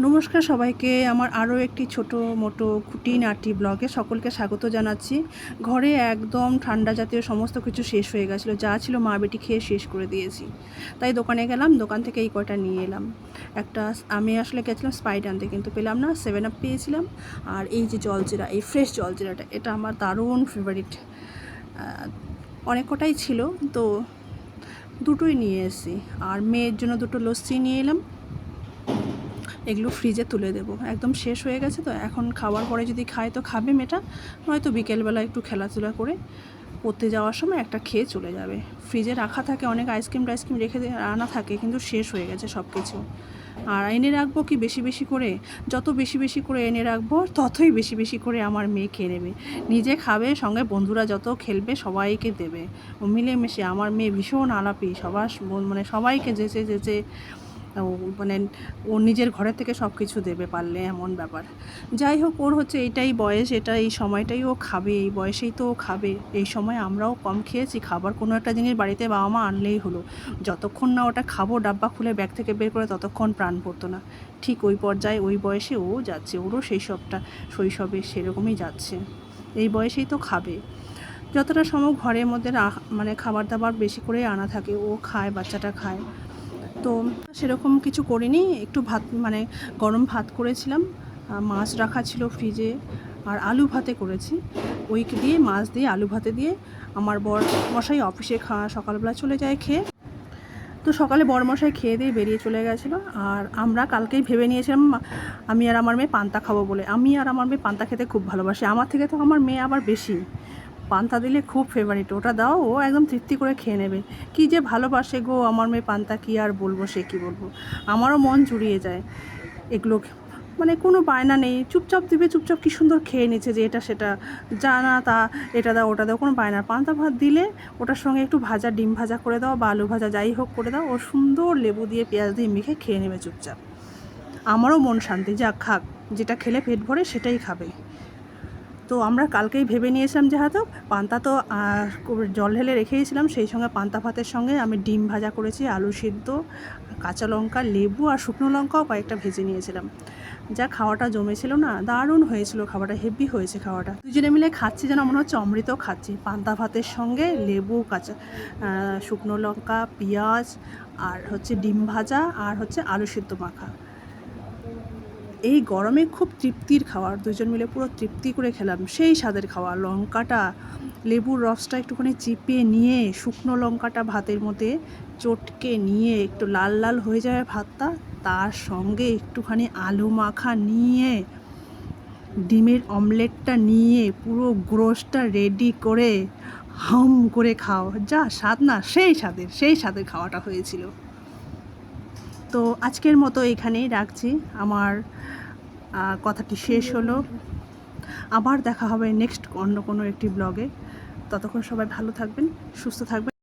নমস্কার সবাইকে, আমার আরও একটি ছোটো মোটো খুঁটিনাটি ব্লগে সকলকে স্বাগত জানাচ্ছি। ঘরে একদম ঠান্ডা জাতীয় সমস্ত কিছু শেষ হয়ে গেছিলো, যা ছিল মা বেটি খেয়ে শেষ করে দিয়েছি। তাই দোকানে গেলাম, দোকান থেকে এই কয়টা নিয়ে এলাম। আমি আসলে গেছিলাম স্প্রাইট আনতে, কিন্তু পেলাম না। 7 আপ পেয়েছিলাম। আর এই যে জলজিরা, এই ফ্রেশ জলজিরাটা, এটা আমার দারুণ ফেভারিট। অনেক কটাই ছিল, তো দুটোই নিয়ে এসেছি। আর মেয়ের জন্য দুটো লস্যি নিয়ে এলাম। এগুলো ফ্রিজে তুলে দেবো, একদম শেষ হয়ে গেছে। তো এখন খাওয়ার পরে যদি খায় তো খাবে মেয়েটা, নয়তো বিকেলবেলা একটু খেলাধুলা করে পড়তে যাওয়ার সময় একটা খেয়ে চলে যাবে। ফ্রিজে রাখা থাকে, অনেক আইসক্রিম টাইসক্রিম রেখে আনা থাকে, কিন্তু শেষ হয়ে গেছে সব কিছু। আর এনে রাখবো কি বেশি বেশি করে, যত বেশি বেশি করে এনে রাখবো ততই বেশি বেশি করে আমার মেয়ে খেয়ে নেবে, নিজে খাবে, সঙ্গে বন্ধুরা যত খেলবে সবাইকে দেবে। ও মিলেমিশে, আমার মেয়ে ভীষণ আলাপি, সবার মানে সবাইকে যেচে যেচে মানে ও নিজের ঘরের থেকে সব কিছু দেবে পারলে, এমন ব্যাপার। যাই হোক, ওর হচ্ছে এইটাই বয়স, এই সময়টাই ও খাবে, এই বয়সেই তো ও খাবে। এই সময় আমরাও কম খেয়েছি, খাবার কোনো একটা জিনিস বাড়িতে বাবা মা আনলেই হলো, যতক্ষণ না ওটা খাবো ডাব্বা খুলে ব্যাগ থেকে বের করে ততক্ষণ প্রাণ পড়তো না। ঠিক ওই পর্যায়ে, ওই বয়সে ও যাচ্ছে, ওরও সেই সবটা শৈশবে সেরকমই যাচ্ছে। এই বয়সেই তো খাবে। যতটা সম্ভব ঘরের মধ্যে মানে খাবার দাবার বেশি করে আনা থাকে, ও খায়, বাচ্চাটা খায়। তো সেরকম কিছু করিনি, একটু ভাত মানে গরম ভাত করেছিলাম, মাছ রাখা ছিল ফ্রিজে, আর আলু ভাতে করেছি। ওই দিয়ে মাছ দিয়ে আলু ভাতে দিয়ে আমার বর মশাই অফিসে সকালবেলা চলে যায় খেয়ে। তো সকালে বরমশাই খেয়ে দিয়ে বেরিয়ে চলে গেছিলো। আর আমরা কালকেই ভেবে নিয়েছিলাম আমি আর আমার মেয়ে পান্তা খাবো বলে। আমি আর আমার মেয়ে পান্তা খেতে খুব ভালোবাসি, আমার থেকে তো আমার মেয়ে আবার বেশি। পান্তা দিলে খুব ফেভারিট, ওটা দাও ও একদম তৃপ্তি করে খেয়ে নেবে। কী যে ভালোবাসে গো আমার মেয়ে পান্তা, কী আর বলবো, সে কী বলবো। আমারও মন জুড়িয়ে যায় এগুলো, মানে কোনো বায়না নেই, চুপচাপ দিবে, চুপচাপ কী সুন্দর খেয়ে নিচ্ছে, যে এটা সেটা যা না তা, এটা দাও ওটা দাও, কোনো বায়না। পান্তা ভাত দিলে ওটার সঙ্গে একটু ভাজা, ডিম ভাজা করে দাও বা আলু ভাজা যাই হোক করে দাও, ও সুন্দর লেবু দিয়ে পেঁয়াজ দিয়ে মেখে খেয়ে নেবে চুপচাপ। আমারও মন শান্তি, যা খাক, যেটা খেলে পেট ভরে সেটাই খাবে। তো আমরা কালকেই ভেবে নিয়েছিলাম যে হয়তো পান্তা তো জল ঢেলে রেখেছিলাম, সেই সঙ্গে পান্তা ভাতের সঙ্গে আমি ডিম ভাজা করেছি, আলু সিদ্ধ, কাঁচা লঙ্কা, লেবু আর শুকনো লঙ্কাও কয়েকটা ভেজে নিয়েছিলাম। যা খাওয়াটা জমেছিল না, দারুণ হয়েছিল খাওয়াটা, হেভি হয়েছে খাওয়াটা। দুজনে মিলে খাচ্ছি যেন মনে হচ্ছে অমৃত খাচ্ছি, পান্তা ভাতের সঙ্গে লেবু, কাঁচা শুকনো লঙ্কা, পেঁয়াজ, আর হচ্ছে ডিম ভাজা, আর হচ্ছে আলু সিদ্ধ মাখা। এই গরমে খুব তৃপ্তির খাবার, দুজন মিলে পুরো তৃপ্তি করে খেলাম, সেই স্বাদের খাওয়া। লঙ্কাটা, লেবুর রসটা একটুখানি চিপে নিয়ে, শুকনো লঙ্কাটা ভাতের মধ্যে চটকে নিয়ে একটু লাল লাল হয়ে যাবে ভাতটা, তার সঙ্গে একটুখানি আলু মাখা নিয়ে, ডিমের অমলেটটা নিয়ে, পুরো গ্রোসটা রেডি করে হাম করে খাও, যা স্বাদ না, সেই স্বাদের খাওয়াটা হয়েছিল। তো আজকের মতো এখানেই রাখছি, আমার কথাটি শেষ হলো। আবার দেখা হবে নেক্সট অন্য কোনো একটি ব্লগে। ততক্ষণ সবাই ভালো থাকবেন, সুস্থ থাকবেন।